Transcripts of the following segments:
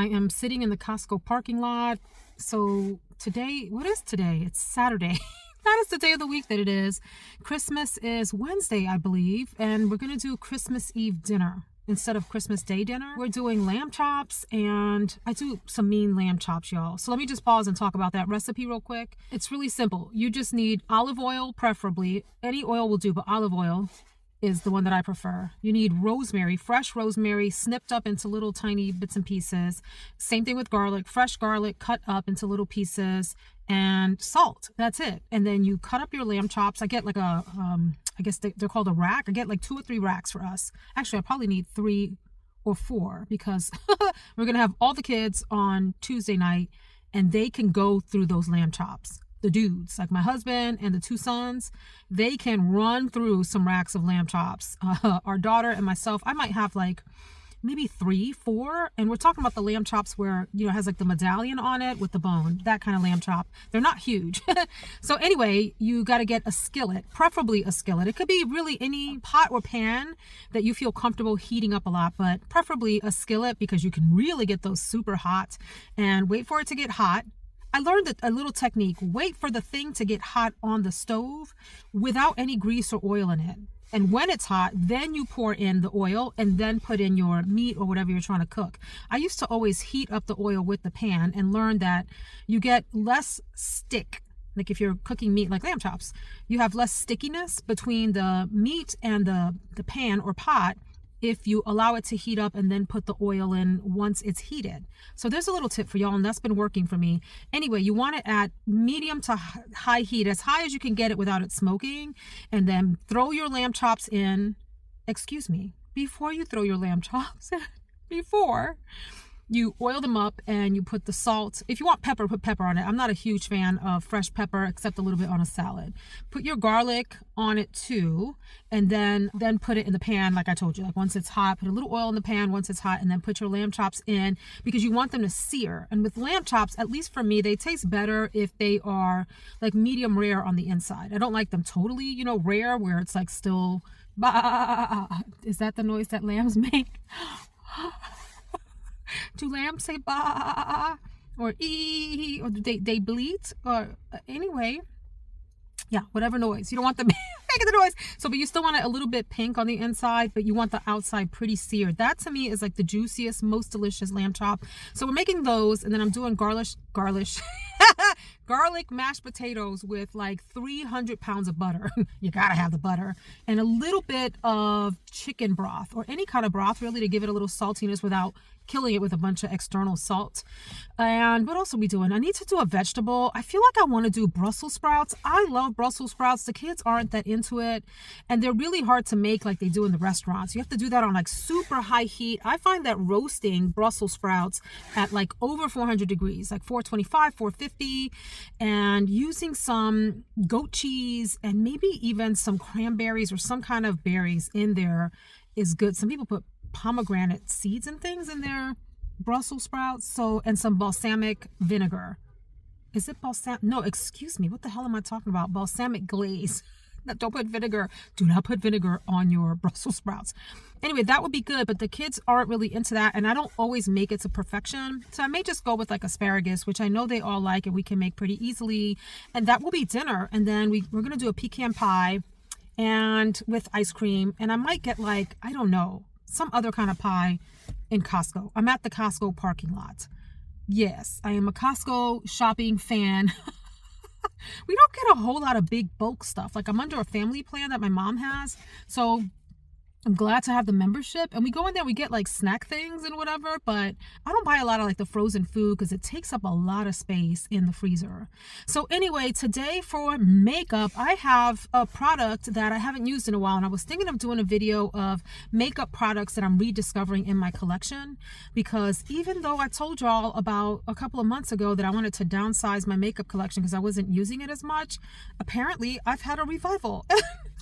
I am sitting in the Costco parking lot. So today, what is today? It's Saturday. That is the day of the week that it is. Christmas is Wednesday, I believe, and we're going to do Christmas Eve dinner instead of Christmas Day dinner. We're doing lamb chops, and I do some mean lamb chops, y'all. So let me just pause and talk about that recipe real quick. It's really simple. You just need olive oil, preferably. Any oil will do, but olive oil is the one that I prefer. You need rosemary, fresh rosemary, snipped up into little tiny bits and pieces. Same thing with garlic, fresh garlic cut up into little pieces, and salt. That's it. And then you cut up your lamb chops. I get like a, I guess they're called a rack. I get like 2 or 3 racks for us. Actually, I probably need 3 or 4 because we're going to have all the kids on Tuesday night and they can go through those lamb chops. The dudes, like my husband and the 2 sons, they can run through some racks of lamb chops. Our daughter and myself, I might have like maybe 3, 4, and we're talking about the lamb chops where, you know, it has like the medallion on it with the bone, that kind of lamb chop. They're not huge. So anyway, you got to get a skillet, preferably a skillet. It could be really any pot or pan that you feel comfortable heating up a lot, but preferably a skillet because you can really get those super hot. And wait for it to get hot. I learned a little technique. Wait for the thing to get hot on the stove without any grease or oil in it. And when it's hot, then you pour in the oil and then put in your meat or whatever you're trying to cook. I used to always heat up the oil with the pan and learn that you get less stick. Like if you're cooking meat like lamb chops, you have less stickiness between the meat and the pan or pot if you allow it to heat up and then put the oil in once it's heated. So there's a little tip for y'all, and that's been working for me. Anyway, you want it at medium to high heat, as high as you can get it without it smoking, and then throw your lamb chops in. Excuse me, before you throw your lamb chops in, before you oil them up and you put the salt. If you want pepper, put pepper on it. I'm not a huge fan of fresh pepper except a little bit on a salad. Put your garlic on it too, and then put it in the pan like I told you. Like once it's hot, put a little oil in the pan once it's hot, and then put your lamb chops in because you want them to sear. And with lamb chops, at least for me, they taste better if they are like medium rare on the inside. I don't like them totally, you know, rare where it's like still bah. Is that the noise that lambs make? Do lambs say ba or ee, or do they bleat, or anyway, yeah, whatever noise. You don't want them making the noise. So, but you still want it a little bit pink on the inside, but you want the outside pretty seared. That to me is like the juiciest, most delicious lamb chop. So we're making those, and then I'm doing garlic mashed potatoes with like 300 pounds of butter. You gotta have the butter, and a little bit of chicken broth or any kind of broth really to give it a little saltiness without killing it with a bunch of external salt. And what else are we doing? I need to do a vegetable. I feel like I want to do Brussels sprouts. I love Brussels sprouts. The kids aren't that into it, and they're really hard to make like they do in the restaurants. You have to do that on like super high heat. I find that roasting Brussels sprouts at like over 400 degrees, like 425, 450, and using some goat cheese and maybe even some cranberries or some kind of berries in there is good. Some people put pomegranate seeds and things in their Brussels sprouts. So, and some balsamic vinegar. Is it balsamic? No, excuse me. What the hell am I talking about? Balsamic glaze. Don't put vinegar. Do not put vinegar on your Brussels sprouts. Anyway, that would be good, but the kids aren't really into that, and I don't always make it to perfection. So I may just go with like asparagus, which I know they all like and we can make pretty easily. And that will be dinner. And then we're going to do a pecan pie and with ice cream. And I might get like, I don't know, some other kind of pie in Costco. I'm at the Costco parking lot. Yes, I am a Costco shopping fan. We don't get a whole lot of big bulk stuff. Like I'm under a family plan that my mom has. So I'm glad to have the membership, and we go in there, we get like snack things and whatever, but I don't buy a lot of like the frozen food because it takes up a lot of space in the freezer. So anyway, today for makeup, I have a product that I haven't used in a while, and I was thinking of doing a video of makeup products that I'm rediscovering in my collection, because even though I told y'all about a couple of months ago that I wanted to downsize my makeup collection because I wasn't using it as much, apparently I've had a revival.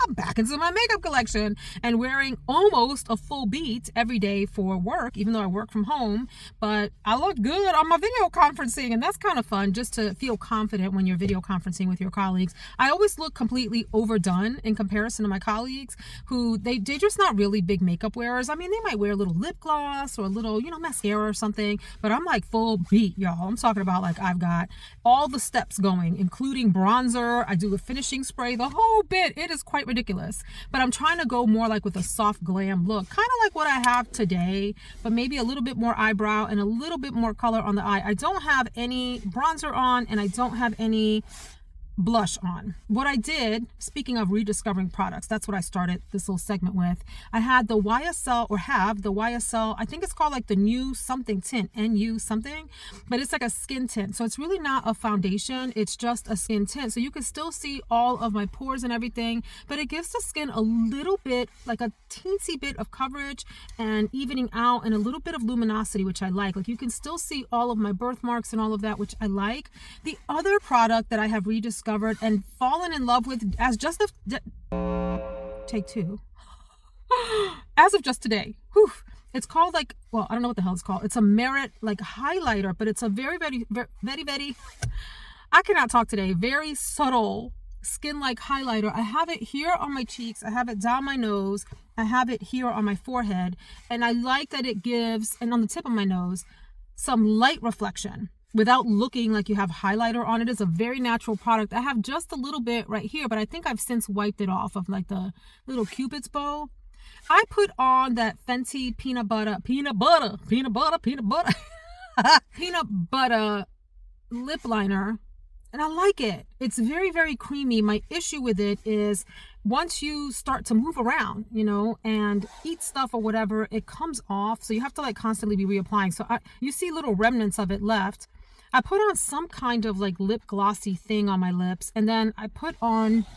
I'm back into my makeup collection and wearing almost a full beat every day for work, even though I work from home. But I look good on my video conferencing, and that's kind of fun, just to feel confident when you're video conferencing with your colleagues. I always look completely overdone in comparison to my colleagues who they're just not really big makeup wearers. I mean, they might wear a little lip gloss or a little, mascara or something, but I'm like full beat, y'all. I'm talking about like I've got all the steps going, including bronzer. I do a finishing spray, the whole bit. It is quite ridiculous, but I'm trying to go more like with a soft glam look, kind of like what I have today, but maybe a little bit more eyebrow and a little bit more color on the eye. I don't have any bronzer on, and I don't have any blush on. What I did, speaking of rediscovering products, that's what I started this little segment with. I had the YSL, or have the YSL, I think it's called like the new something tint, NU something, but it's like a skin tint. So it's really not a foundation, it's just a skin tint. So you can still see all of my pores and everything, but it gives the skin a little bit, like a teensy bit of coverage and evening out, and a little bit of luminosity, which I like. Like you can still see all of my birthmarks and all of that, which I like. The other product that I have rediscovered and fallen in love with as just take two as of just today. Whew. It's called like, well, I don't know what the hell it's called. It's a Merit like highlighter, but it's a very, very, very, very, very, I cannot talk today, very subtle skin like highlighter. I have it here on my cheeks, I have it down my nose, I have it here on my forehead, and I like that it gives, and on the tip of my nose, some light reflection without looking like you have highlighter on it. It's a very natural product. I have just a little bit right here, but I think I've since wiped it off of like the little Cupid's bow. I put on that Fenty peanut butter lip liner, and I like it. It's very, very creamy. My issue with it is once you start to move around, and eat stuff or whatever, it comes off. So you have to like constantly be reapplying. So you see little remnants of it left. I put on some kind of like lip glossy thing on my lips, and then I put on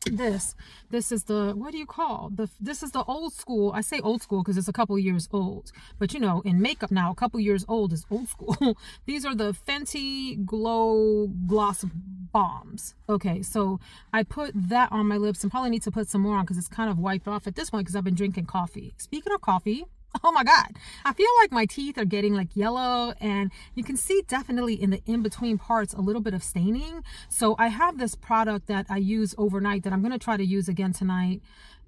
this. This is the, what do you call this is the old school. I say old school because it's a couple years old, but in makeup now, a couple years old is old school. These are the Fenty Glow Gloss Bombs. Okay, so I put that on my lips, and probably need to put some more on because it's kind of wiped off at this point because I've been drinking coffee. Speaking of coffee, oh my God, I feel like my teeth are getting like yellow, and you can see definitely in the in-between parts a little bit of staining. So I have this product that I use overnight that I'm going to try to use again tonight.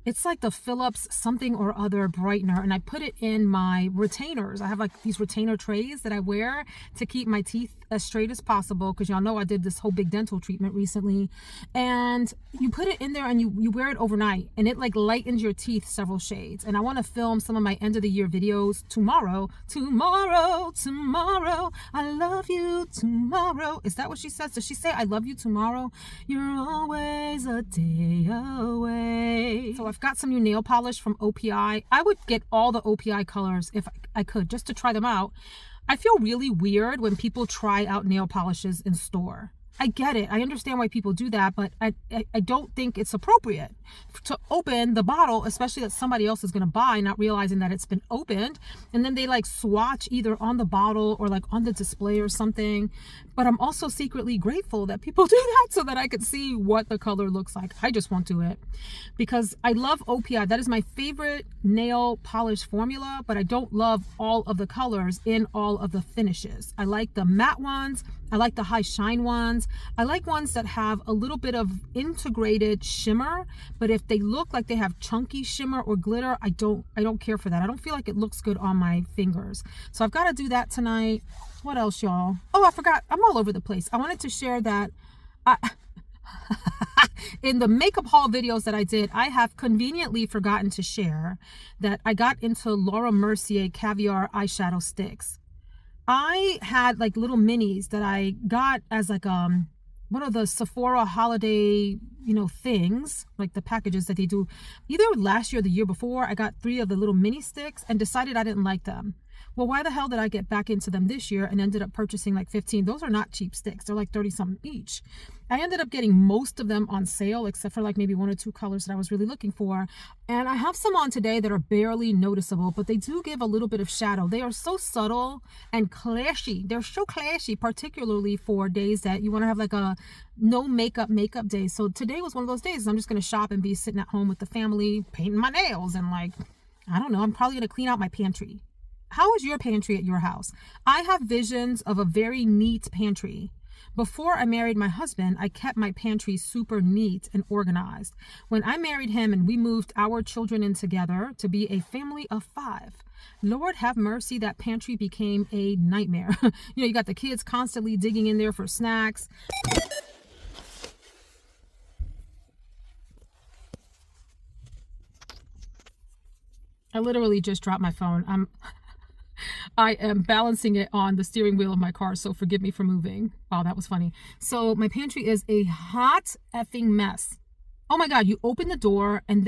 It's like the Philips something or other brightener, and I put it in my retainers. I have like these retainer trays that I wear to keep my teeth as straight as possible, because y'all know I did this whole big dental treatment recently. And you put it in there and you wear it overnight, and it like lightens your teeth several shades. And I want to film some of my end of the year videos tomorrow. I love you tomorrow. Is that what she says? Does she say I love you tomorrow? You're always a day away. So I've got some new nail polish from OPI. I would get all the OPI colors if I could, just to try them out. I feel really weird when people try out nail polishes in store. I get it. I understand why people do that, but I don't think it's appropriate to open the bottle, especially that somebody else is going to buy, not realizing that it's been opened. And then they like swatch either on the bottle or like on the display or something. But I'm also secretly grateful that people do that so that I could see what the color looks like. I just won't do it because I love OPI. That is my favorite nail polish formula, but I don't love all of the colors in all of the finishes. I like the matte ones. I like the high shine ones. I like ones that have a little bit of integrated shimmer, but if they look like they have chunky shimmer or glitter, I don't care for that. I don't feel like it looks good on my fingers. So I've got to do that tonight. What else, y'all? Oh, I forgot. I'm all over the place. I wanted to share that in the makeup haul videos that I did, I have conveniently forgotten to share that I got into Laura Mercier Caviar eyeshadow sticks. I had like little minis that I got as like one of the Sephora holiday things, like the packages that they do either last year or the year before. I got 3 of the little mini sticks and decided I didn't like them. Well, why the hell did I get back into them this year and ended up purchasing like 15? Those are not cheap sticks. They're like 30 something each. I ended up getting most of them on sale, except for like maybe 1 or 2 colors that I was really looking for. And I have some on today that are barely noticeable, but they do give a little bit of shadow. They are so subtle and clashy. They're so clashy, particularly for days that you want to have like a no makeup day. So today was one of those days. I'm just going to shop and be sitting at home with the family, painting my nails, and like, I don't know, I'm probably going to clean out my pantry. How is your pantry at your house? I have visions of a very neat pantry. Before I married my husband, I kept my pantry super neat and organized. When I married him and we moved our children in together to be a family of 5, Lord have mercy, that pantry became a nightmare. You got the kids constantly digging in there for snacks. I literally just dropped my phone. I am balancing it on the steering wheel of my car, so forgive me for moving. Wow, that was funny. So my pantry is a hot effing mess. Oh my God, you open the door and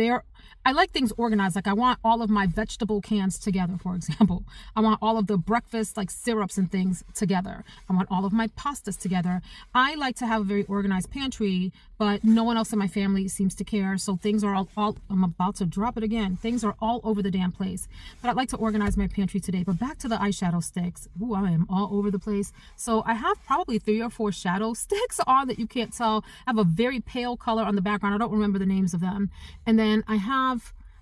I like things organized. Like I want all of my vegetable cans together, for example. I want all of the breakfast like syrups and things together. I want all of my pastas together. I like to have a very organized pantry, but no one else in my family seems to care. So things are all I'm about to drop it again. Things are all over the damn place. But I'd like to organize my pantry today. But back to the eyeshadow sticks. Ooh, I am all over the place. So I have probably 3 or 4 shadow sticks on that you can't tell. I have a very pale color on the background. I don't remember the names of them. And then I have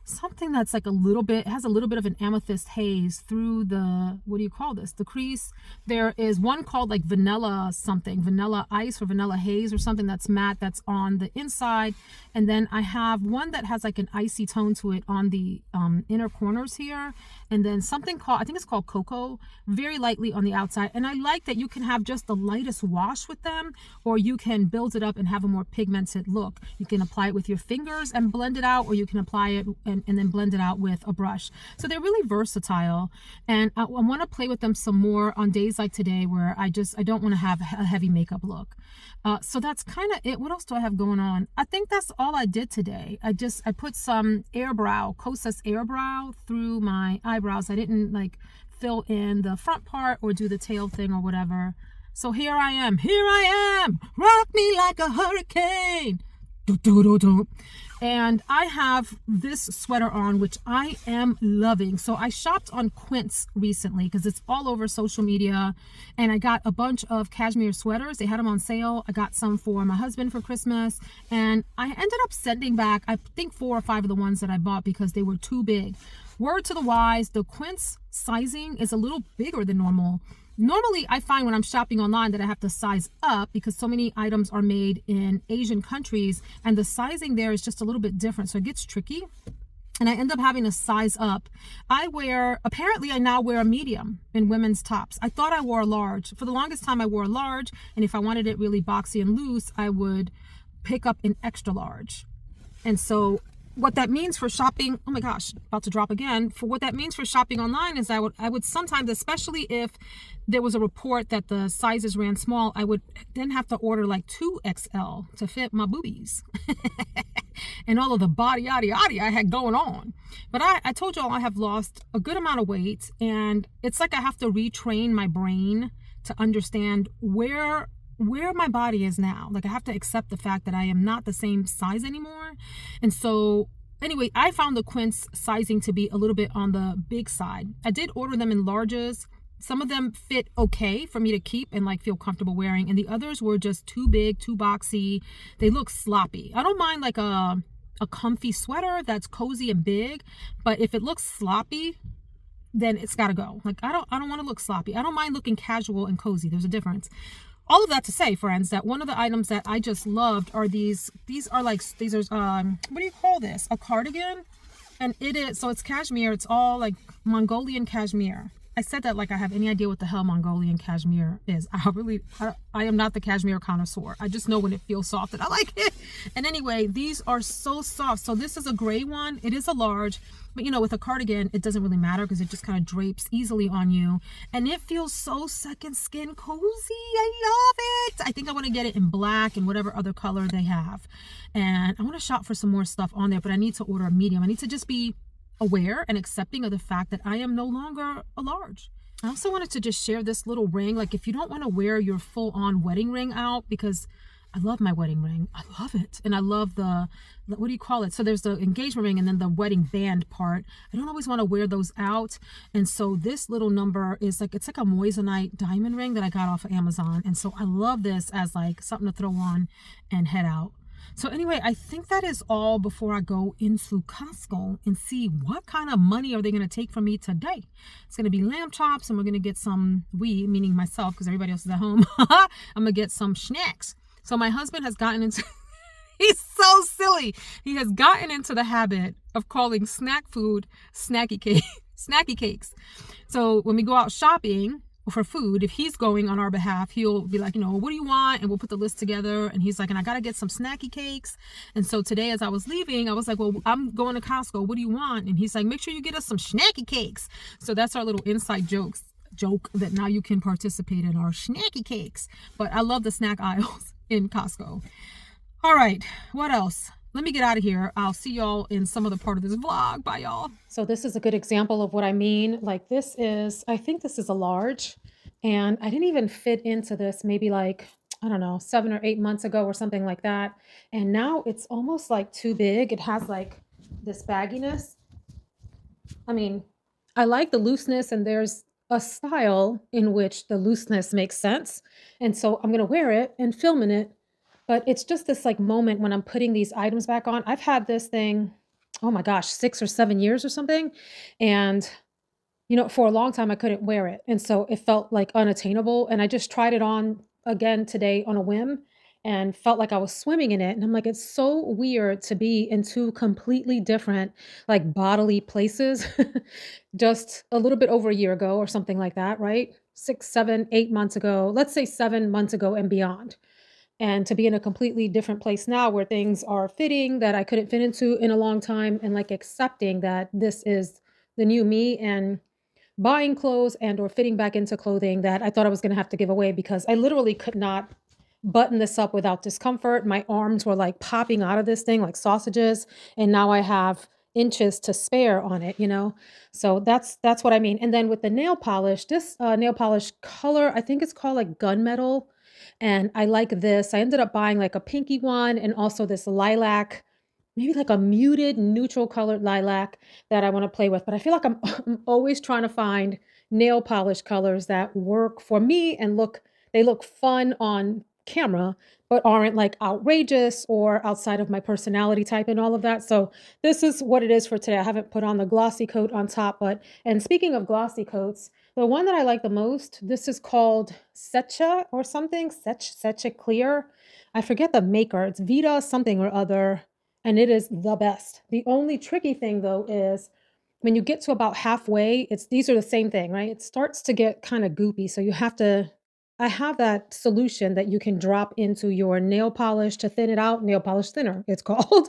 something that's like has a little bit of an amethyst haze through the, what do you call this? The crease. There is one called like vanilla something, vanilla ice or vanilla haze or something that's matte that's on the inside. And then I have one that has like an icy tone to it on the inner corners here. And then something called, I think it's called cocoa, very lightly on the outside. And I like that you can have just the lightest wash with them, or you can build it up and have a more pigmented look. You can apply it with your fingers and blend it out, or you can apply it and then blend it out with a brush. So they're really versatile. And I want to play with them some more on days like today where I don't want to have a heavy makeup look. So that's kind of it. What else do I have going on? I think that's all I did today. I put some Kosas Airbrow through my eyebrows. I didn't like fill in the front part or do the tail thing or whatever. So here I am, rock me like a hurricane. Do, do, do, do. And I have this sweater on, which I am loving. So I shopped on Quince recently because it's all over social media. And I got a bunch of cashmere sweaters. They had them on sale. I got some for my husband for Christmas. And I ended up sending back, I think 4 or 5 of the ones that I bought because they were too big. Word to the wise, the Quince sizing is a little bigger than normal. Normally, I find when I'm shopping online that I have to size up because so many items are made in Asian countries and the sizing there is just a little bit different. So it gets tricky and I end up having to size up. Apparently I now wear a medium in women's tops. I thought I wore a large. For the longest time I wore a large, and if I wanted it really boxy and loose, I would pick up an extra large. And so what that means for shopping, oh my gosh, about to drop again. For what that means for shopping online is I would sometimes, especially if there was a report that the sizes ran small, I would then have to order like 2XL to fit my boobies and all of the body yaddy I had going on. But I told y'all I have lost a good amount of weight, and it's like I have to retrain my brain to understand where my body is now. Like I have to accept the fact that I am not the same size anymore. And so anyway, I found the Quince sizing to be a little bit on the big side. I did order them in larges. Some of them fit okay for me to keep and like feel comfortable wearing, and the others were just too big, too boxy. They look sloppy. I don't mind like a comfy sweater that's cozy and big, but if it looks sloppy, then it's got to go. Like I don't want to look sloppy. I don't mind looking casual and cozy. There's a difference. All of that to say, friends, that one of the items that I just loved are these are what do you call this? A cardigan? And it is, so it's cashmere. It's all like Mongolian cashmere. I said that like I have any idea what the hell Mongolian cashmere is. I am not the cashmere connoisseur. I just know when it feels soft and I like it. And anyway, these are so soft. So this is a gray one. It is a large, but with a cardigan, it doesn't really matter because it just kind of drapes easily on you. And it feels so second skin cozy. I love it. I think I want to get it in black and whatever other color they have. And I want to shop for some more stuff on there, but I need to order a medium. I need to just be aware and accepting of the fact that I am no longer a large. I also wanted to just share this little ring. Like, if you don't want to wear your full on wedding ring out, because I love my wedding ring. I love it. And I love what do you call it? So there's the engagement ring and then the wedding band part. I don't always want to wear those out. And so this little number is like, it's like a moissanite diamond ring that I got off of Amazon. And so I love this as like something to throw on and head out. So anyway, I think that is all before I go into Costco and see what kind of money are they going to take from me today. It's going to be lamb chops, and we're going to get some, meaning myself, because everybody else is at home. I'm going to get some snacks. So my husband has gotten into, he's so silly. He has gotten into the habit of calling snack food snacky cakes. So when we go out shopping for food, if he's going on our behalf, he'll be like, what do you want? And we'll put the list together. And he's like, and I got to get some snacky cakes. And so today, as I was leaving, I was like, well, I'm going to Costco. What do you want? And he's like, make sure you get us some snacky cakes. So that's our little inside joke that now you can participate in our snacky cakes. But I love the snack aisles in Costco. All right, what else? Let me get out of here. I'll see y'all in some other part of this vlog. Bye, y'all. So this is a good example of what I mean. Like, this is, I think this is a large, and I didn't even fit into this maybe like, I don't know, 7 or 8 months ago or something like that. And now it's almost like too big. It has like this bagginess. I mean, I like the looseness, and there's a style in which the looseness makes sense. And so I'm going to wear it and film in it. But it's just this like moment when I'm putting these items back on. I've had this thing, oh my gosh, 6 or 7 years or something. And, for a long time I couldn't wear it. And so it felt like unattainable. And I just tried it on again today on a whim and felt like I was swimming in it. And I'm like, it's so weird to be in two completely different, like, bodily places just a little bit over a year ago or something like that, right? 6, 7, 8 months ago, let's say 7 months ago and beyond, and to be in a completely different place now where things are fitting that I couldn't fit into in a long time, and like accepting that this is the new me, and buying clothes and or fitting back into clothing that I thought I was going to have to give away because I literally could not button this up without discomfort. My arms were like popping out of this thing like sausages, and now I have inches to spare on it. So that's what I mean. And then with the nail polish, this nail polish color, I think it's called like gunmetal, and I like this. I ended up buying like a pinky one and also this lilac, maybe like a muted neutral colored lilac that I want to play with. But I feel like I'm always trying to find nail polish colors that work for me and they look fun on camera, but aren't like outrageous or outside of my personality type and all of that. So this is what it is for today. I haven't put on the glossy coat on top, and speaking of glossy coats, the one that I like the most, this is called Secha or something, Secha Clear. I forget the maker. It's Vita something or other, and it is the best. The only tricky thing though is when you get to about halfway, these are the same thing, right? It starts to get kind of goopy, so you have to I have that solution that you can drop into your nail polish to thin it out, nail polish thinner, it's called.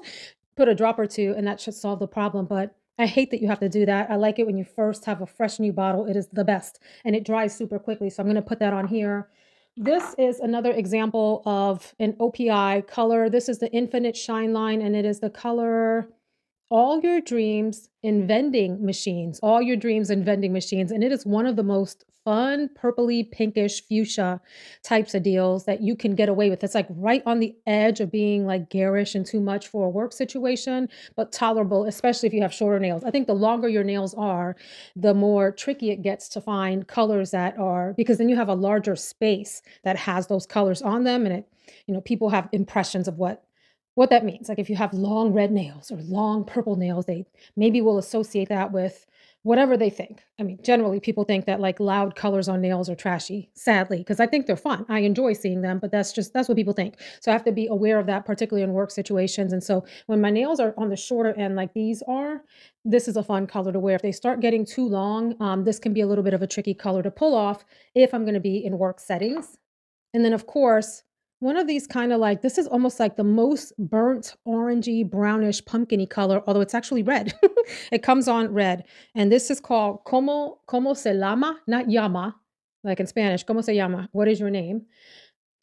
Put a drop or two, and that should solve the problem. But I hate that you have to do that. I like it when you first have a fresh new bottle. It is the best, and it dries super quickly. So I'm going to put that on here. This is another example of an OPI color. This is the Infinite Shine line, and it is the color all your dreams in vending machines, all your dreams in vending machines. And it is one of the most fun, purpley, pinkish, fuchsia types of deals that you can get away with. It's like right on the edge of being like garish and too much for a work situation, but tolerable, especially if you have shorter nails. I think the longer your nails are, the more tricky it gets to find colors that are, because then you have a larger space that has those colors on them. And people have impressions of what that means. Like if you have long red nails or long purple nails, they maybe will associate that with whatever they think. I mean, generally people think that like loud colors on nails are trashy, sadly, because I think they're fun. I enjoy seeing them, but that's what people think. So I have to be aware of that, particularly in work situations. And so when my nails are on the shorter end, like these are, this is a fun color to wear. If they start getting too long, this can be a little bit of a tricky color to pull off if I'm going to be in work settings. And then, of course, one of these kind of like, this is almost like the most burnt orangey, brownish, pumpkiny color, although it's actually red. It comes on red. And this is called Como se llama, not llama, like in Spanish, Como se llama, what is your name?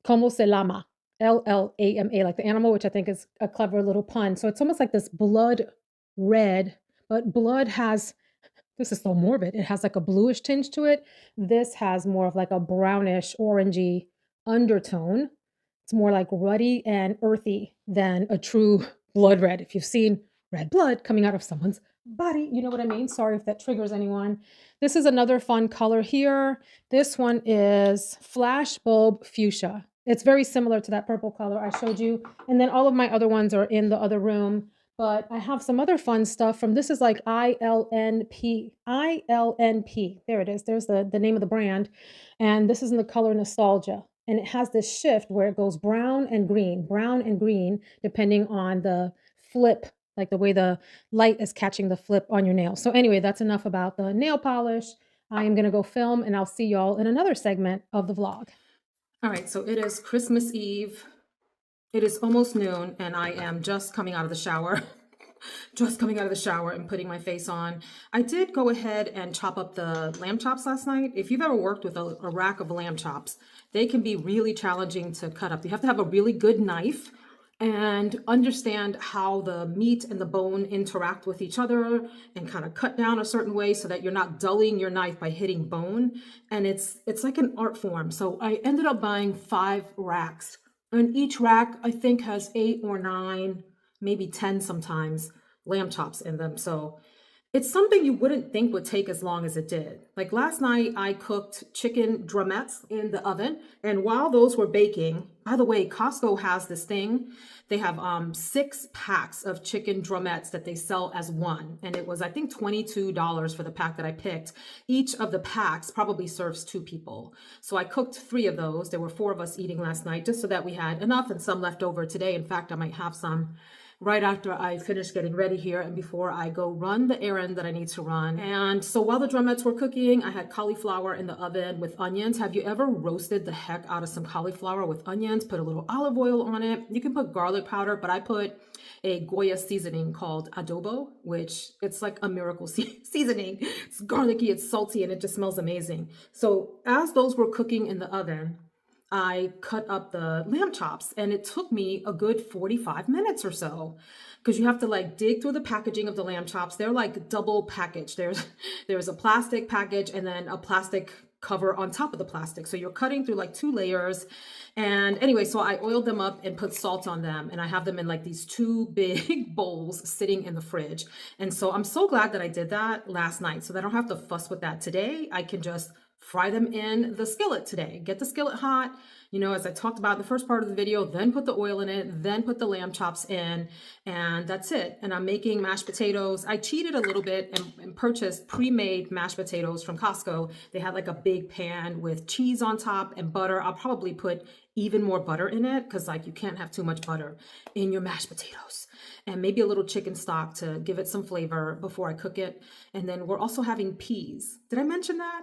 Como se llama, Llama, like the animal, which I think is a clever little pun. So it's almost like this blood red, but blood has, this is so morbid, it has like a bluish tinge to it. This has more of like a brownish, orangey undertone. It's more like ruddy and earthy than a true blood red. If you've seen red blood coming out of someone's body, you know what I mean? Sorry if that triggers anyone. This is another fun color here. This one is Flash Bulb Fuchsia. It's very similar to that purple color I showed you. And then all of my other ones are in the other room. But I have some other fun stuff from, this is like ILNP. ILNP. There it is. There's the name of the brand. And this is in the color Nostalgia. And it has this shift where it goes brown and green, depending on the flip, like the way the light is catching the flip on your nail. So anyway, that's enough about the nail polish. I am going to go film, and I'll see y'all in another segment of the vlog. All right, so it is Christmas Eve. It is almost noon, and I am just coming out of the shower. Just coming out of the shower and putting my face on. I did go ahead and chop up the lamb chops last night. If you've ever worked with a rack of lamb chops, they can be really challenging to cut up. You have to have a really good knife and understand how the meat and the bone interact with each other and kind of cut down a certain way so that you're not dulling your knife by hitting bone. And it's like an art form. So I ended up buying 5 racks, and each rack I think has 8 or 9, maybe 10 sometimes, lamb chops in them. So it's something you wouldn't think would take as long as it did. Like last night, I cooked chicken drumettes in the oven. And while those were baking, by the way, Costco has this thing. They have 6 packs of chicken drumettes that they sell as one. And it was, I think, $22 for the pack that I picked. Each of the packs probably serves 2 people. So I cooked 3 of those. There were 4 of us eating last night, just so that we had enough and some left over today. In fact, I might have some right after I finish getting ready here and before I go run the errand that I need to run. And so while the drumettes were cooking, I had cauliflower in the oven with onions. Have you ever roasted the heck out of some cauliflower with onions? Put a little olive oil on it. You can put garlic powder, but I put a Goya seasoning called adobo, which it's like a miracle seasoning. It's garlicky, it's salty, and it just smells amazing. So as those were cooking in the oven, I cut up the lamb chops, and it took me a good 45 minutes or so, because you have to like dig through the packaging of the lamb chops. They're like double packaged. There's a plastic package and then a plastic cover on top of the plastic. So you're cutting through like 2 layers. And anyway, so I oiled them up and put salt on them, and I have them in like these 2 big bowls sitting in the fridge. And so I'm so glad that I did that last night, so that I don't have to fuss with that today. I can just fry them in the skillet today. Get the skillet hot, you know, as I talked about in the first part of the video, then put the oil in it, then put the lamb chops in, and that's it. And I'm making mashed potatoes. I cheated a little bit and purchased pre-made mashed potatoes from Costco. They had like a big pan with cheese on top and butter. I'll probably put even more butter in it, because like you can't have too much butter in your mashed potatoes. And maybe a little chicken stock to give it some flavor before I cook it. And then we're also having peas. Did I mention that?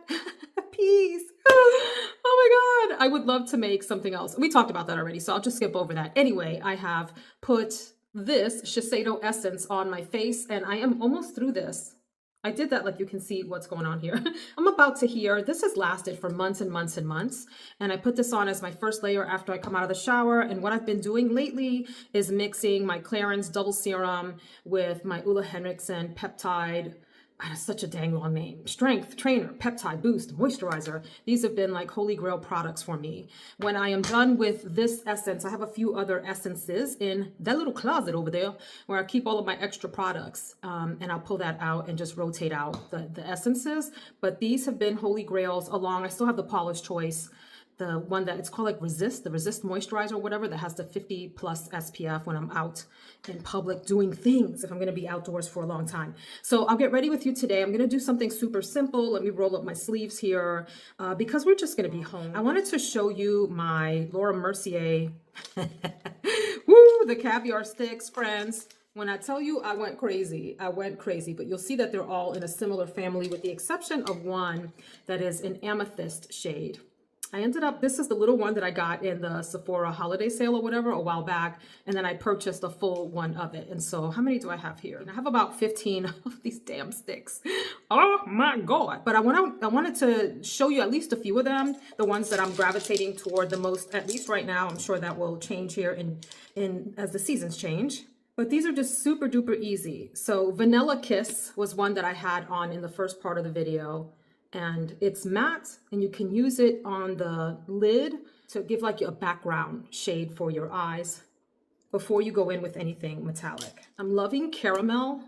Peas. Oh my God. I would love to make something else. We talked about that already, so I'll just skip over that. Anyway, I have put this Shiseido essence on my face, and I am almost through this. I did that like you can see what's going on here. I'm about to hear, this has lasted for months and months and months. And I put this on as my first layer after I come out of the shower. And what I've been doing lately is mixing my Clarins Double Serum with my Ulla Henriksen Peptide. That's such a dang long name. Strength, Trainer, Peptide, Boost, Moisturizer. These have been like holy grail products for me. When I am done with this essence, I have a few other essences in that little closet over there where I keep all of my extra products. And I'll pull that out and just rotate out the essences. But these have been holy grails along. I still have the Polish Choice, the one that it's called like the Resist Moisturizer or whatever, that has the 50+ SPF when I'm out in public doing things, if I'm gonna be outdoors for a long time. So I'll get ready with you today. I'm gonna do something super simple. Let me roll up my sleeves here because we're just gonna be home. I wanted to show you my Laura Mercier, woo, the caviar sticks, friends. When I tell you I went crazy, but you'll see that they're all in a similar family with the exception of one that is an amethyst shade. I ended up, this is the little one that I got in the Sephora holiday sale or whatever a while back, and then I purchased a full one of it. And so how many do I have here? And I have about 15 of these damn sticks. Oh my God. But I wanted to show you at least a few of them, the ones that I'm gravitating toward the most, at least right now. I'm sure that will change here in as the seasons change. But these are just super duper easy. So Vanilla Kiss was one that I had on in the first part of the video. And it's matte, and you can use it on the lid to give like a background shade for your eyes before you go in with anything metallic. I'm loving Caramel.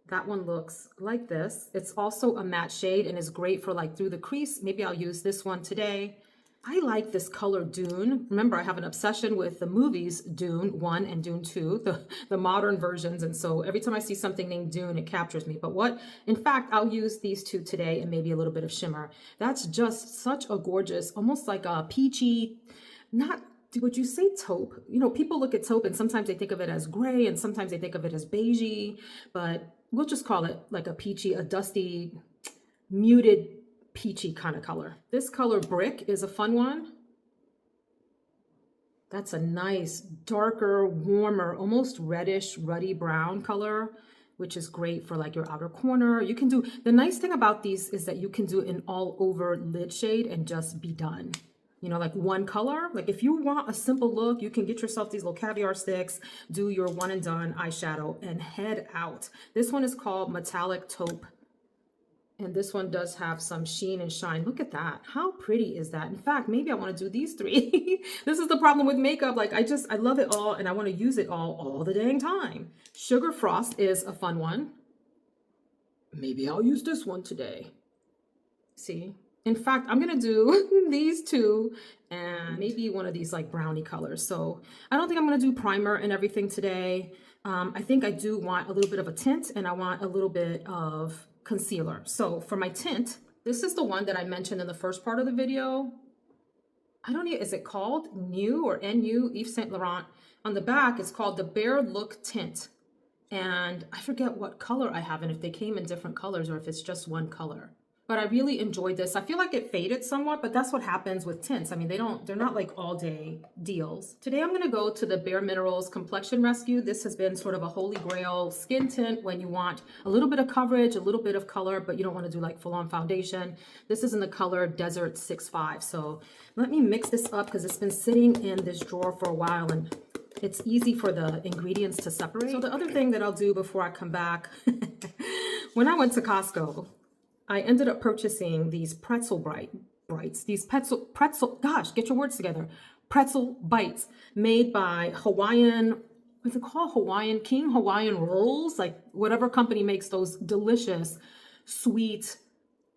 That one looks like this. It's also a matte shade and is great for like through the crease. Maybe I'll use this one today. I like this color Dune. Remember, I have an obsession with the movies Dune 1 and Dune 2, the modern versions. And so every time I see something named Dune, it captures me. But in fact, I'll use these two today and maybe a little bit of shimmer. That's just such a gorgeous, almost like a peachy, not, would you say taupe? You know, people look at taupe and sometimes they think of it as gray and sometimes they think of it as beigey, but we'll just call it like a peachy, a dusty, muted, peachy kind of color. This color Brick is a fun one. That's a nice, darker, warmer, almost reddish, ruddy brown color, which is great for like your outer corner. You can do, the nice thing about these is that you can do an all over lid shade and just be done. You know, like one color. Like if you want a simple look, you can get yourself these little caviar sticks, do your one and done eyeshadow and head out. This one is called Metallic Taupe. And this one does have some sheen and shine. Look at that. How pretty is that? In fact, maybe I want to do these three. This is the problem with makeup. Like I love it all and I want to use it all the dang time. Sugar Frost is a fun one. Maybe I'll use this one today. See? In fact, I'm going to do these two and maybe one of these like brownie colors. So I don't think I'm going to do primer and everything today. I think I do want a little bit of a tint and I want a little bit of concealer. So for my tint, this is the one that I mentioned in the first part of the video. I don't know, is it called New or NU Yves Saint Laurent? On the back, it's called the Bare Look Tint. And I forget what color I have and if they came in different colors or if it's just one color. But I really enjoyed this. I feel like it faded somewhat, but that's what happens with tints. I mean, they're not like all day deals. Today I'm gonna go to the Bare Minerals Complexion Rescue. This has been sort of a holy grail skin tint when you want a little bit of coverage, a little bit of color, but you don't wanna do like full on foundation. This is in the color Desert 6'5". So let me mix this up because it's been sitting in this drawer for a while and it's easy for the ingredients to separate. So the other thing that I'll do before I come back, when I went to Costco, I ended up purchasing these pretzel bites, these pretzel, gosh, get your words together. Pretzel bites made by Hawaiian, what's it called? King Hawaiian Rolls, like whatever company makes those delicious, sweet,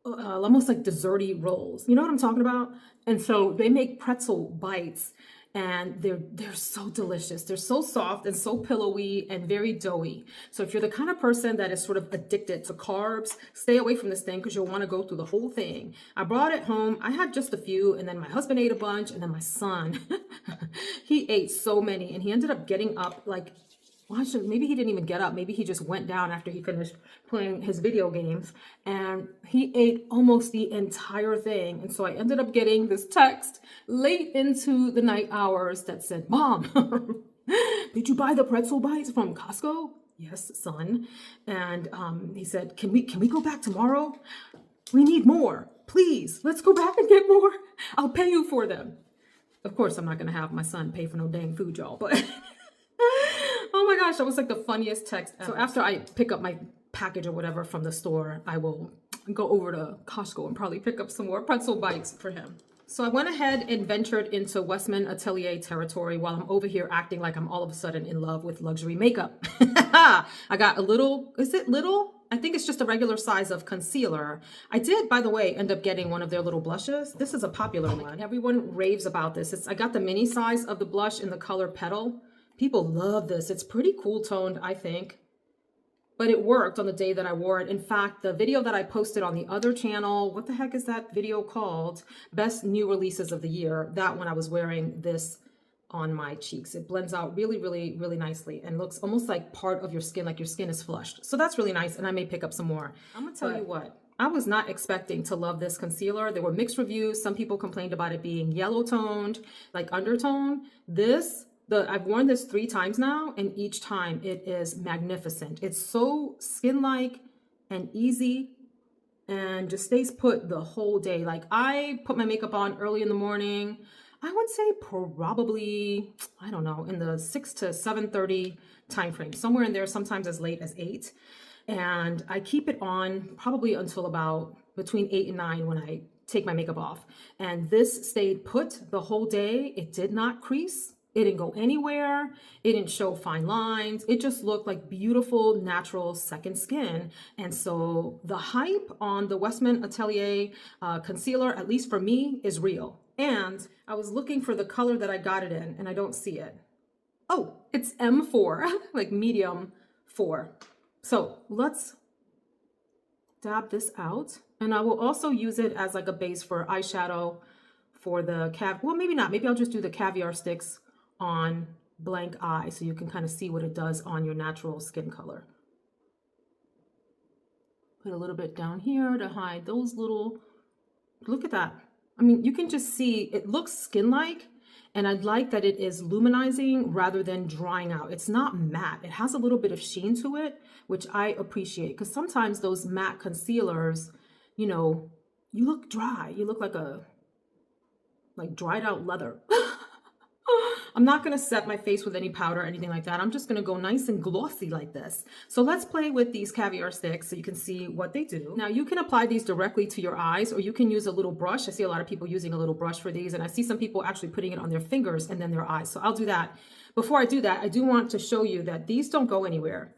almost like desserty rolls. You know what I'm talking about? And so they make pretzel bites and they're so delicious. They're so soft and so pillowy and very doughy. So if you're the kind of person that is sort of addicted to carbs, stay away from this thing because you'll want to go through the whole thing. I brought it home. I had just a few and then my husband ate a bunch and then my son, he ate so many and he ended up getting up like, well, maybe he didn't even get up. Maybe he just went down after he finished playing his video games and he ate almost the entire thing. And so I ended up getting this text late into the night hours that said, Mom, did you buy the pretzel bites from Costco? Yes, son. And he said, can we go back tomorrow? We need more. Please, let's go back and get more. I'll pay you for them. Of course, I'm not going to have my son pay for no dang food, y'all, but oh my gosh, that was like the funniest text ever. So after I pick up my package or whatever from the store, I will go over to Costco and probably pick up some more pretzel bites for him. So I went ahead and ventured into Westman Atelier territory while I'm over here acting like I'm all of a sudden in love with luxury makeup. I got a little, is it little? I think it's just a regular size of concealer. I did, by the way, end up getting one of their little blushes. This is a popular one. Everyone raves about this. I got the mini size of the blush in the color Petal. People love this. It's pretty cool toned, I think. But it worked on the day that I wore it. In fact, the video that I posted on the other channel, what the heck is that video called? Best New Releases of the Year. That one I was wearing this on my cheeks. It blends out really, really, really nicely and looks almost like part of your skin, like your skin is flushed. So that's really nice. And I may pick up some more. I'm gonna tell you what, I was not expecting to love this concealer. There were mixed reviews. Some people complained about it being yellow toned, like undertone. I've worn this 3 times now, and each time it is magnificent. It's so skin-like and easy and just stays put the whole day. Like I put my makeup on early in the morning. I would say probably, I don't know, in the 6 to 7:30 time frame, somewhere in there, sometimes as late as 8. And I keep it on probably until about between 8 and 9 when I take my makeup off. And this stayed put the whole day. It did not crease. It didn't go anywhere. It didn't show fine lines. It just looked like beautiful, natural second skin. And so the hype on the Westman Atelier concealer, at least for me, is real. And I was looking for the color that I got it in, and I don't see it. Oh, it's M4, like medium 4. So let's dab this out. And I will also use it as like a base for eyeshadow for the well, maybe not. Maybe I'll just do the caviar sticks on blank eye so you can kind of see what it does on your natural skin color. Put a little bit down here to hide those little, look at that. I mean, you can just see it looks skin-like, and I'd like that it is luminizing rather than drying out. It's not matte. It has a little bit of sheen to it, which I appreciate, because sometimes those matte concealers, you know, you look dry. You look like dried out leather. I'm not going to set my face with any powder or anything like that. I'm just going to go nice and glossy like this. So let's play with these caviar sticks so you can see what they do. Now you can apply these directly to your eyes, or you can use a little brush. I see a lot of people using a little brush for these, and I see some people actually putting it on their fingers and then their eyes. So I'll do that. Before I do that, I do want to show you that these don't go anywhere.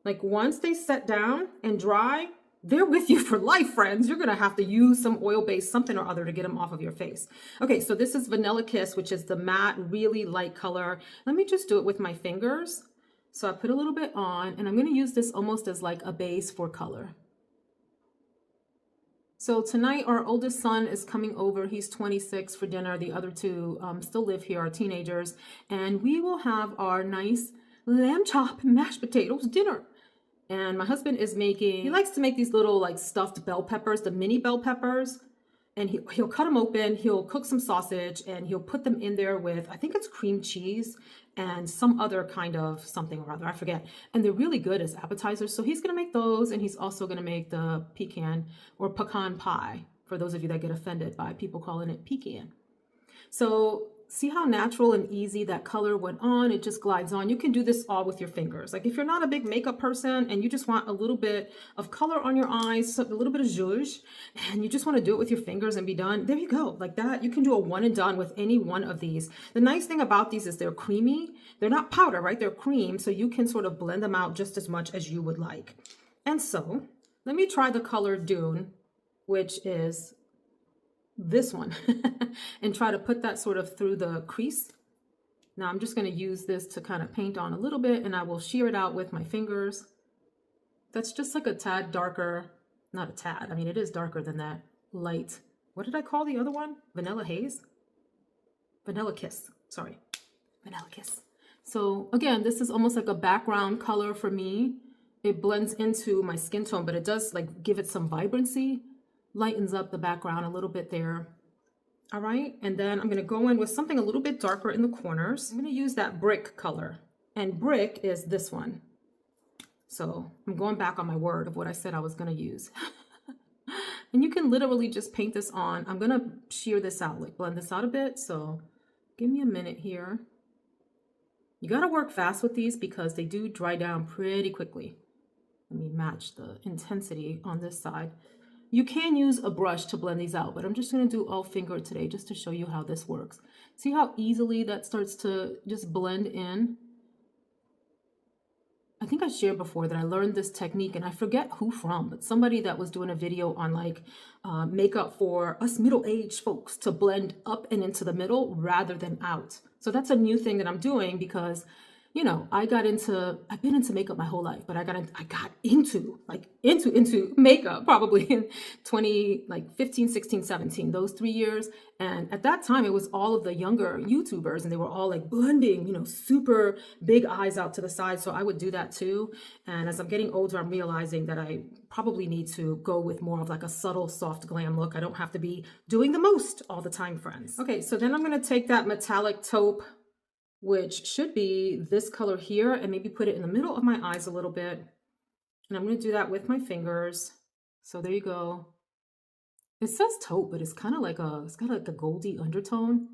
Like once they set down and dry, they're with you for life, friends. You're gonna have to use some oil-based something or other to get them off of your face. Okay, so this is Vanilla Kiss, which is the matte, really light color. Let me just do it with my fingers. So I put a little bit on, and I'm gonna use this almost as like a base for color. So tonight, our oldest son is coming over. He's 26 for dinner. The other two still live here, are teenagers. And we will have our nice lamb chop mashed potatoes dinner. And my husband is he likes to make these little like stuffed bell peppers, the mini bell peppers. And he'll cut them open, he'll cook some sausage, and he'll put them in there with, I think it's cream cheese and some other kind of something or other, I forget. And they're really good as appetizers. So he's gonna make those, and he's also gonna make the pecan or pecan pie, for those of you that get offended by people calling it pecan. So see how natural and easy that color went on? It just glides on. You can do this all with your fingers. Like if you're not a big makeup person and you just want a little bit of color on your eyes, a little bit of zhuzh, and you just want to do it with your fingers and be done, there you go. Like that, you can do a one and done with any one of these. The nice thing about these is they're creamy. They're not powder, right? They're cream, so you can sort of blend them out just as much as you would like. And so let me try the color Dune, which is this one, and try to put that sort of through the crease. Now I'm just going to use this to kind of paint on a little bit, and I will shear it out with my fingers. That's just like a tad darker, not a tad, I mean it is darker than that light, what did I call the other one? Vanilla Haze? Vanilla Kiss, sorry, Vanilla Kiss. So again, this is almost like a background color for me. It blends into my skin tone, but it does like give it some vibrancy. Lightens up the background a little bit there. All right, and then I'm gonna go in with something a little bit darker in the corners. I'm gonna use that brick color, and brick is this one. So I'm going back on my word of what I said I was gonna use. And you can literally just paint this on. I'm gonna shear this out, like blend this out a bit, so give me a minute here. You gotta work fast with these because they do dry down pretty quickly. Let me match the intensity on this side. You can use a brush to blend these out, but I'm just going to do all finger today just to show you how this works. See how easily that starts to just blend in? I think I shared before that I learned this technique, and I forget who from, but somebody that was doing a video on like makeup for us middle-aged folks to blend up and into the middle rather than out. So that's a new thing that I'm doing because, you know, I've been into makeup my whole life, but I got into makeup probably in 15, 16, 17, those 3 years. And at that time, it was all of the younger YouTubers, and they were all like blending, you know, super big eyes out to the side. So I would do that too. And as I'm getting older, I'm realizing that I probably need to go with more of like a subtle, soft glam look. I don't have to be doing the most all the time, friends. Okay, so then I'm gonna take that metallic taupe, which should be this color here, and maybe put it in the middle of my eyes a little bit. And I'm going to do that with my fingers. So there you go. It says taupe, but it's kind of like it's got like a goldy undertone.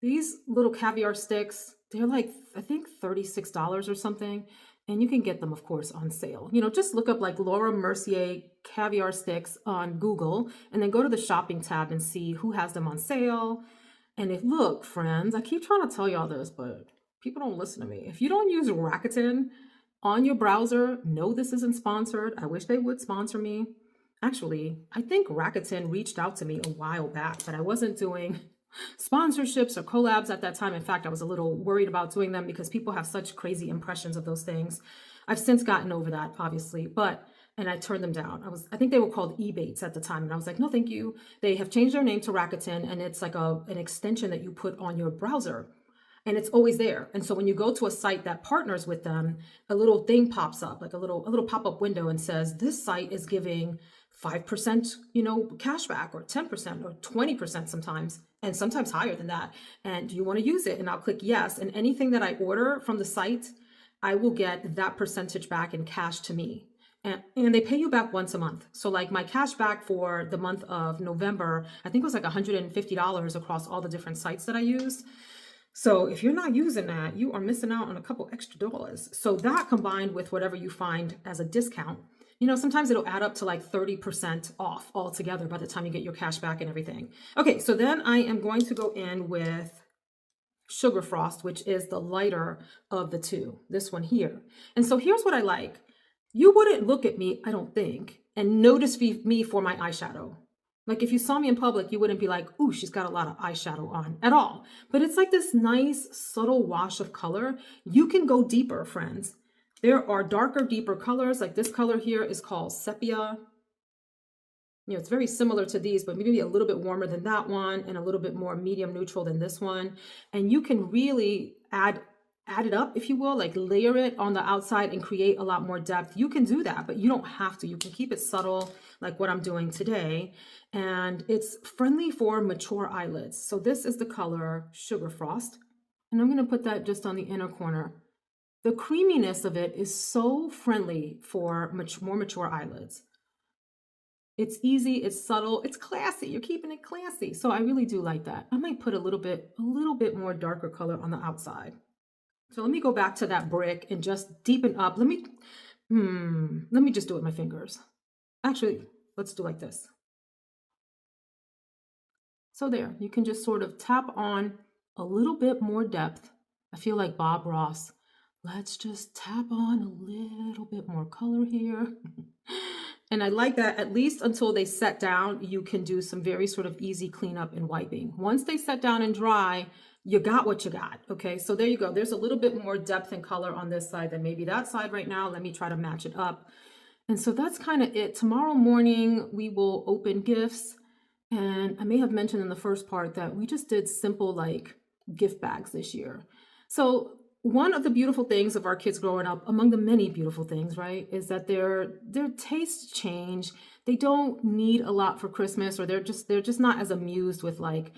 These little caviar sticks, they're like, I think $36 or something. And you can get them, of course, on sale. You know, just look up like Laura Mercier caviar sticks on Google and then go to the shopping tab and see who has them on sale. And if, look, friends, I keep trying to tell y'all this, but people don't listen to me. If you don't use Rakuten on your browser, no, this isn't sponsored. I wish they would sponsor me. Actually, I think Rakuten reached out to me a while back, but I wasn't doing sponsorships or collabs at that time. In fact, I was a little worried about doing them because people have such crazy impressions of those things. I've since gotten over that, obviously, and I turned them down. I think they were called Ebates at the time, and I was like, no, thank you. They have changed their name to Rakuten, and it's like an extension that you put on your browser, and it's always there. And so when you go to a site that partners with them, a little thing pops up, like a little pop-up window, and says, this site is giving 5%, cash back, or 10% or 20% sometimes, and sometimes higher than that. And do you want to use it? And I'll click yes. And anything that I order from the site, I will get that percentage back in cash to me. And they pay you back once a month. So like my cash back for the month of November, I think it was like $150 across all the different sites that I used. So if you're not using that, you are missing out on a couple extra dollars. So that combined with whatever you find as a discount, sometimes it'll add up to like 30% off altogether by the time you get your cash back and everything. Okay, so then I am going to go in with Sugar Frost, which is the lighter of the two, this one here. And so here's what I like. You wouldn't look at me, I don't think, and notice me for my eyeshadow. Like if you saw me in public, you wouldn't be like, ooh, she's got a lot of eyeshadow on at all. But it's like this nice subtle wash of color. You can go deeper, friends. There are darker, deeper colors. Like this color here is called Sepia. It's very similar to these, but maybe a little bit warmer than that one and a little bit more medium neutral than this one. And you can really add it up, if you will, like layer it on the outside and create a lot more depth. You can do that, but you don't have to. You can keep it subtle, like what I'm doing today. And it's friendly for mature eyelids. So this is the color Sugar Frost. And I'm going to put that just on the inner corner. The creaminess of it is so friendly for more mature eyelids. It's easy, it's subtle, it's classy. You're keeping it classy. So I really do like that. I might put a little bit more darker color on the outside. So let me go back to that brick and just deepen up. Let me just do it with my fingers. Actually, let's do like this. So there, you can just sort of tap on a little bit more depth. I feel like Bob Ross. Let's just tap on a little bit more color here. And I like that at least until they set down, you can do some very sort of easy cleanup and wiping. Once they set down and dry, you got what you got. Okay, so there you go. There's a little bit more depth and color on this side than maybe that side right now. Let me try to match it up. And so that's kind of it. Tomorrow morning, we will open gifts. And I may have mentioned in the first part that we just did simple like gift bags this year. So one of the beautiful things of our kids growing up, among the many beautiful things, right, is that their tastes change. They don't need a lot for Christmas, or they're just not as amused with like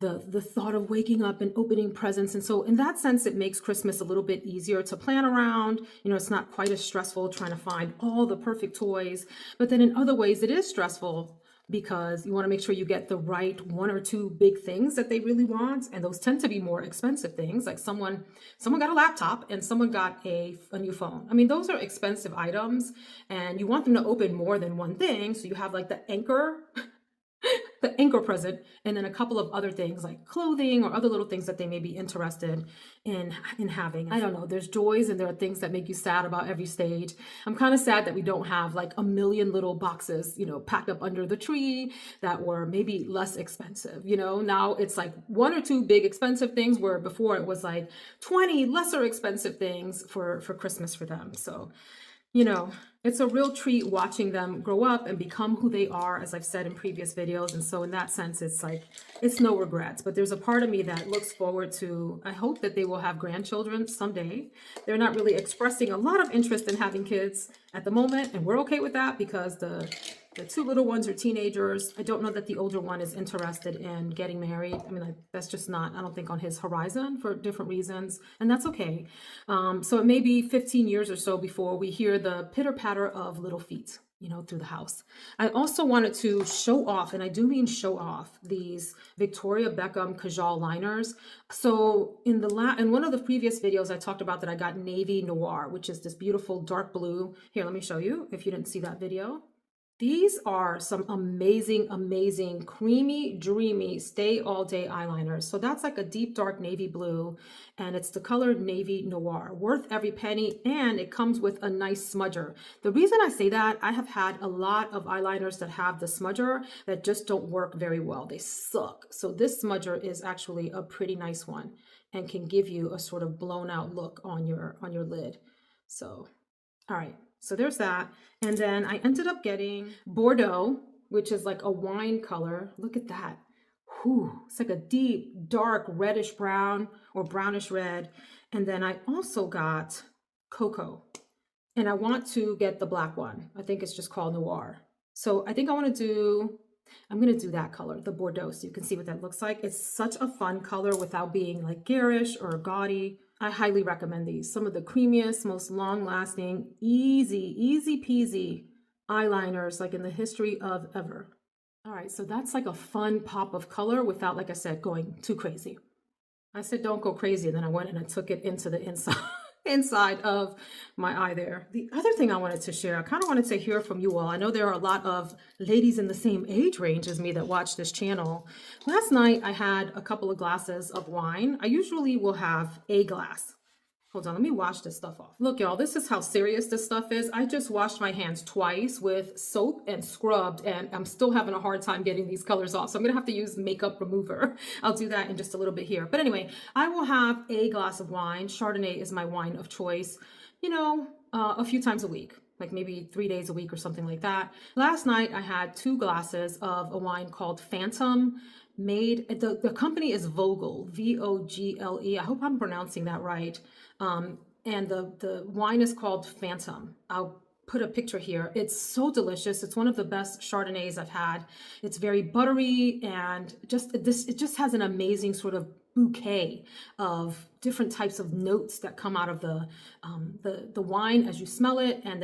the thought of waking up and opening presents. And so in that sense, it makes Christmas a little bit easier to plan around. It's not quite as stressful trying to find all the perfect toys. But then in other ways, it is stressful because you want to make sure you get the right one or two big things that they really want. And those tend to be more expensive things. Like someone got a laptop and someone got a new phone. I mean, those are expensive items and you want them to open more than one thing. So you have like the anchor present, and then a couple of other things like clothing or other little things that they may be interested in having. I don't know, there's joys and there are things that make you sad about every stage. I'm kind of sad that we don't have like a million little boxes, packed up under the tree that were maybe less expensive. Now it's like one or two big expensive things, where before it was like 20 lesser expensive things for Christmas for them. So it's a real treat watching them grow up and become who they are, as I've said in previous videos. And so in that sense, it's no regrets. But there's a part of me that looks forward to, I hope that they will have grandchildren someday. They're not really expressing a lot of interest in having kids at the moment. And we're okay with that because the two little ones are teenagers. I don't know that the older one is interested in getting married. I mean, that's just not, I don't think, on his horizon for different reasons. And that's okay. So it may be 15 years or so before we hear the pitter patter of little feet. through the house. I also wanted to show off, and I do mean show off, these Victoria Beckham Kajal liners. So in one of the previous videos, I talked about that I got Navy Noir, which is this beautiful dark blue. Here, let me show you if you didn't see that video. These are some amazing, amazing, creamy, dreamy, stay all day eyeliners. So that's like a deep, dark navy blue, and it's the color Navy Noir. Worth every penny, and it comes with a nice smudger. The reason I say that, I have had a lot of eyeliners that have the smudger that just don't work very well. They suck. So this smudger is actually a pretty nice one and can give you a sort of blown out look on your lid. So, all right. So there's that. And then I ended up getting Bordeaux, which is like a wine color. Look at that. Whew, it's like a deep, dark, reddish brown or brownish red. And then I also got Cocoa. And I want to get the black one. I think it's just called Noir. So I think I'm going to do that color, the Bordeaux, so you can see what that looks like. It's such a fun color without being like garish or gaudy. I highly recommend these. Some of the creamiest, most long-lasting, easy peasy eyeliners like in the history of ever. All right, so that's like a fun pop of color without, like I said, going too crazy. I said don't go crazy, and then I went and I took it into the inside of my eye there. The other thing I wanted to share, I kind of wanted to hear from you all. I know there are a lot of ladies in the same age range as me that watch this channel. Last night I had a couple of glasses of wine. I usually will have a glass. Hold on, let me wash this stuff off. Look, y'all, this is how serious this stuff is. I just washed my hands twice with soap and scrubbed, and I'm still having a hard time getting these colors off. So I'm gonna have to use makeup remover. I'll do that in just a little bit here. But anyway, I will have a glass of wine. Chardonnay is my wine of choice, a few times a week, like maybe 3 days a week or something like that. Last night I had 2 glasses of a wine called Phantom. The company is Vogel, Vogle. I hope I'm pronouncing that right. And the wine is called Phantom. I'll put a picture here. It's so delicious. It's one of the best Chardonnays I've had. It's very buttery, and it just has an amazing sort of bouquet of different types of notes that come out of the wine as you smell it, and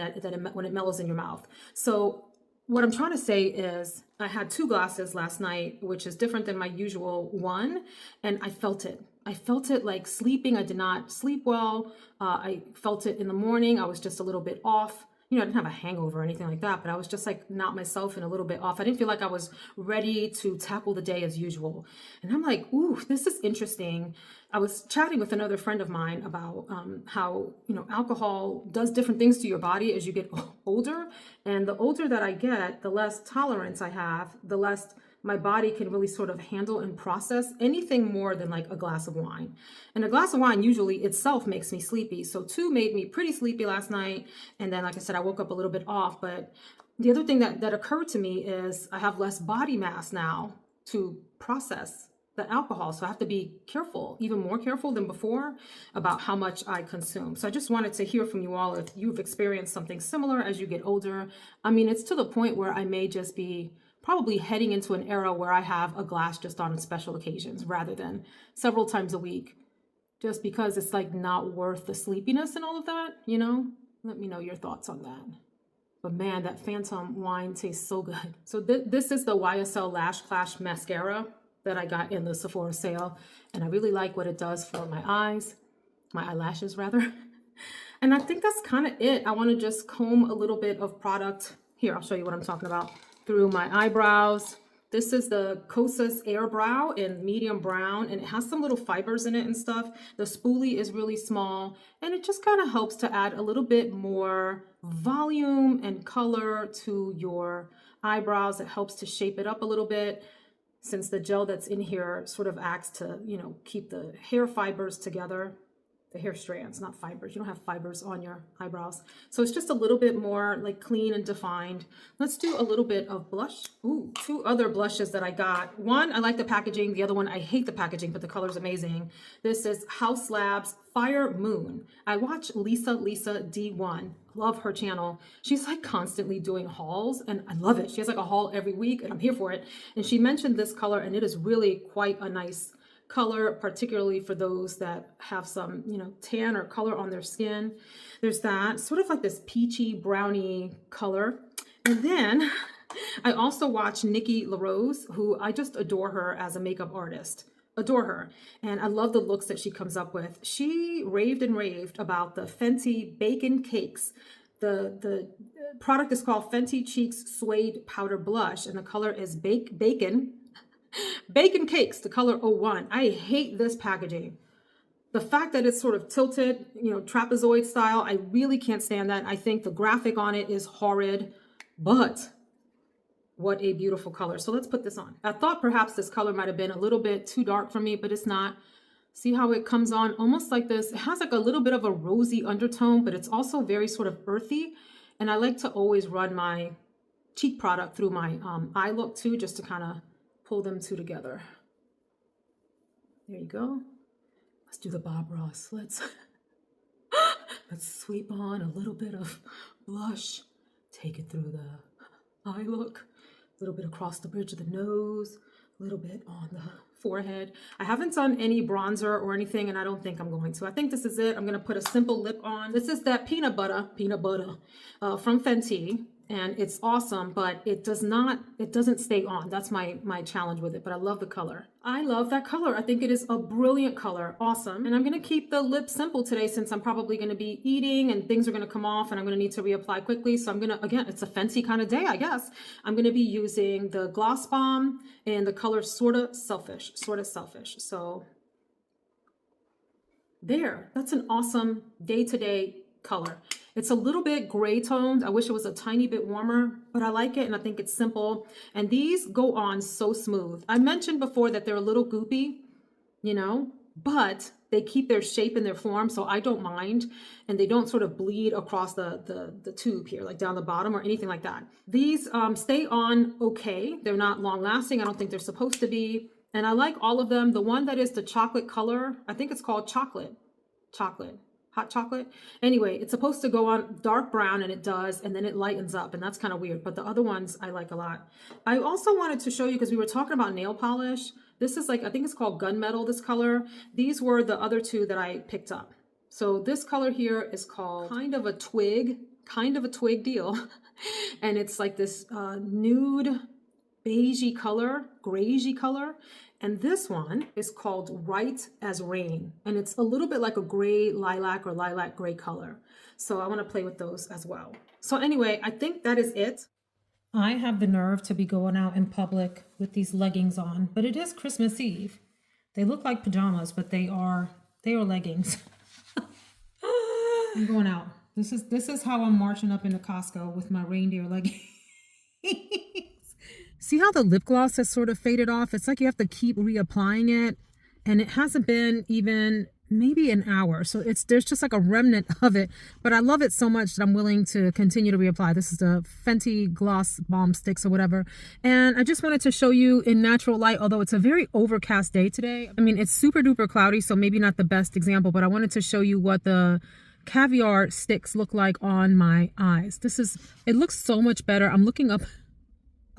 when it mellows in your mouth. So what I'm trying to say is I had 2 glasses last night, which is different than my usual one, and I felt it. I felt it like sleeping. I did not sleep well. I felt it in the morning. I was just a little bit off. I didn't have a hangover or anything like that, but I was just like not myself and a little bit off. I didn't feel like I was ready to tackle the day as usual. And I'm like, ooh, this is interesting. I was chatting with another friend of mine about how, alcohol does different things to your body as you get older. And the older that I get, the less tolerance I have, the less my body can really sort of handle and process anything more than like a glass of wine. And a glass of wine usually itself makes me sleepy. So 2 made me pretty sleepy last night. And then, like I said, I woke up a little bit off. But the other thing that occurred to me is I have less body mass now to process the alcohol. So I have to be careful, even more careful than before, about how much I consume. So I just wanted to hear from you all if you've experienced something similar as you get older. I mean, it's to the point where I may just be probably heading into an era where I have a glass just on special occasions rather than several times a week, just because it's like not worth the sleepiness and all of that, Let me know your thoughts on that. But man, that Phantom wine tastes so good. So this is the YSL Lash Clash Mascara that I got in the Sephora sale. And I really like what it does for my eyes, my eyelashes rather. And I think that's kind of it. I want to just comb a little bit of product. Here, I'll show you what I'm talking about. Through my eyebrows. This is the Kosas Air Brow in medium brown, and it has some little fibers in it and stuff. The spoolie is really small, and it just kind of helps to add a little bit more volume and color to your eyebrows. It helps to shape it up a little bit, since the gel that's in here sort of acts to, keep the hair fibers together. The hair strands, not fibers. You don't have fibers on your eyebrows. So it's just a little bit more like clean and defined. Let's do a little bit of blush. Ooh, 2 other blushes that I got. One, I like the packaging. The other one, I hate the packaging, but the color's amazing. This is House Labs Fire Moon. I watch Lisa D1. Love her channel. She's like constantly doing hauls, and I love it. She has like a haul every week, and I'm here for it. And she mentioned this color, and it is really quite a nice color, particularly for those that have some, tan or color on their skin. There's that sort of like this peachy brownie color. And then I also watch Nikki LaRose, who I just adore her as a makeup artist. Adore her. And I love the looks that she comes up with. She raved and raved about the Fenty Bacon Cakes. The product is called Fenty Cheeks Suede Powder Blush, and the color is Bacon Cakes, the color 01. I hate this packaging. The fact that it's sort of tilted, trapezoid style, I really can't stand that. I think the graphic on it is horrid, but what a beautiful color. So let's put this on. I thought perhaps this color might have been a little bit too dark for me, but it's not. See how it comes on almost like this. It has like a little bit of a rosy undertone, but it's also very sort of earthy. And I like to always run my cheek product through my eye look too, just to kind of pull them two together. There you go. Let's do the Bob Ross. Let's sweep on a little bit of blush. Take it through the eye look. A little bit across the bridge of the nose. A little bit on the forehead. I haven't done any bronzer or anything, and I don't think I'm going to. I think this is it. I'm going to put a simple lip on. This is that peanut butter from Fenty. And it's awesome, but it doesn't stay on. That's my challenge with it, but I love the color. I love that color. I think it is a brilliant color. Awesome. And I'm going to keep the lip simple today since I'm probably going to be eating and things are going to come off and I'm going to need to reapply quickly. So I'm going to, again, it's a Fenty kind of day, I guess. I'm going to be using the Gloss Bomb in the color Sorta Selfish. So there, that's an awesome day-to-day color. It's a little bit gray toned. I wish it was a tiny bit warmer, but I like it and I think it's simple. And these go on so smooth. I mentioned before that they're a little goopy, but they keep their shape and their form, so I don't mind. And they don't sort of bleed across the tube here, like down the bottom or anything like that. These stay on okay. They're not long lasting. I don't think they're supposed to be. And I like all of them. The one that is the chocolate color, I think it's called hot chocolate. Anyway, it's supposed to go on dark brown and it does, and then it lightens up, and that's kind of weird, but the other ones I like a lot. I also wanted to show you, because we were talking about nail polish. This is like, I think it's called gunmetal, this color. These were the other two that I picked up. So this color here is called kind of a twig deal. And it's like this nude beigey color, grayy color. And this one is called Right as Rain. And it's a little bit like a gray lilac or lilac gray color. So I want to play with those as well. So anyway, I think that is it. I have the nerve to be going out in public with these leggings on, but it is Christmas Eve. They look like pajamas, but they are leggings. I'm going out. This is how I'm marching up into Costco with my reindeer leggings. See how the lip gloss has sort of faded off? It's like you have to keep reapplying it, and it hasn't been even maybe an hour. So there's just like a remnant of it, but I love it so much that I'm willing to continue to reapply. This is the Fenty Gloss Bomb Sticks or whatever. And I just wanted to show you in natural light, although it's a very overcast day today. I mean, it's super duper cloudy, so maybe not the best example, but I wanted to show you what the caviar sticks look like on my eyes. It looks so much better. I'm looking up.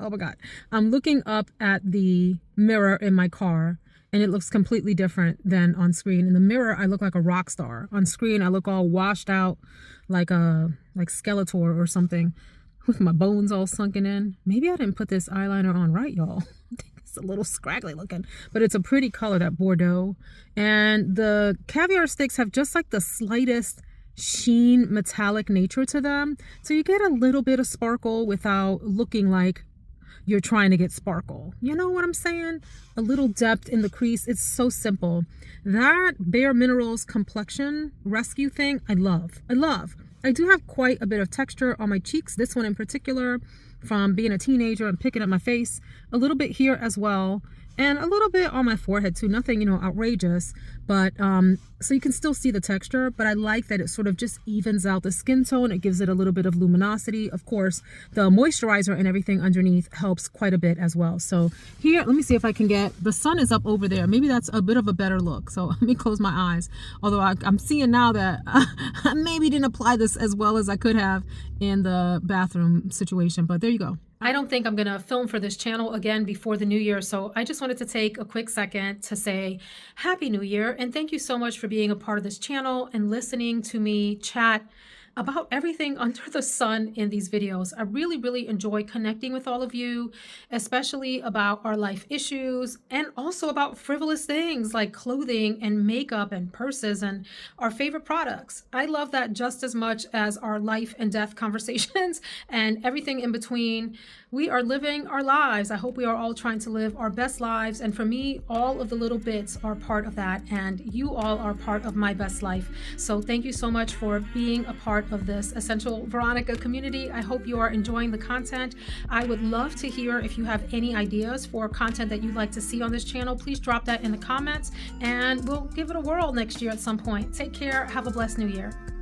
Oh my God. I'm looking up at the mirror in my car and it looks completely different than on screen. In the mirror, I look like a rock star. On screen, I look all washed out like Skeletor or something with my bones all sunken in. Maybe I didn't put this eyeliner on right, y'all. I think it's a little scraggly looking, but it's a pretty color, that Bordeaux. And the caviar sticks have just like the slightest sheen metallic nature to them. So you get a little bit of sparkle without looking like you're trying to get sparkle. You know what I'm saying? A little depth in the crease. It's so simple. That Bare Minerals complexion rescue thing, I love. I do have quite a bit of texture on my cheeks. This one in particular, from being a teenager and picking up my face. A little bit here as well. And a little bit on my forehead too. Nothing, outrageous. But, so you can still see the texture. But I like that it sort of just evens out the skin tone. It gives it a little bit of luminosity. Of course, the moisturizer and everything underneath helps quite a bit as well. So here, let me see if I can the sun is up over there. Maybe that's a bit of a better look. So let me close my eyes. Although I'm seeing now that I maybe didn't apply this as well as I could have in the bathroom situation. But there you go. I don't think I'm going to film for this channel again before the new year. So I just wanted to take a quick second to say Happy New Year. And thank you so much for being a part of this channel and listening to me chat about everything under the sun in these videos. I really, really enjoy connecting with all of you, especially about our life issues and also about frivolous things like clothing and makeup and purses and our favorite products. I love that just as much as our life and death conversations and everything in between. We are living our lives. I hope we are all trying to live our best lives. And for me, all of the little bits are part of that. And you all are part of my best life. So thank you so much for being a part of this Essential Veronica community. I hope you are enjoying the content. I would love to hear if you have any ideas for content that you'd like to see on this channel. Please drop that in the comments and we'll give it a whirl next year at some point. Take care. Have a blessed new year.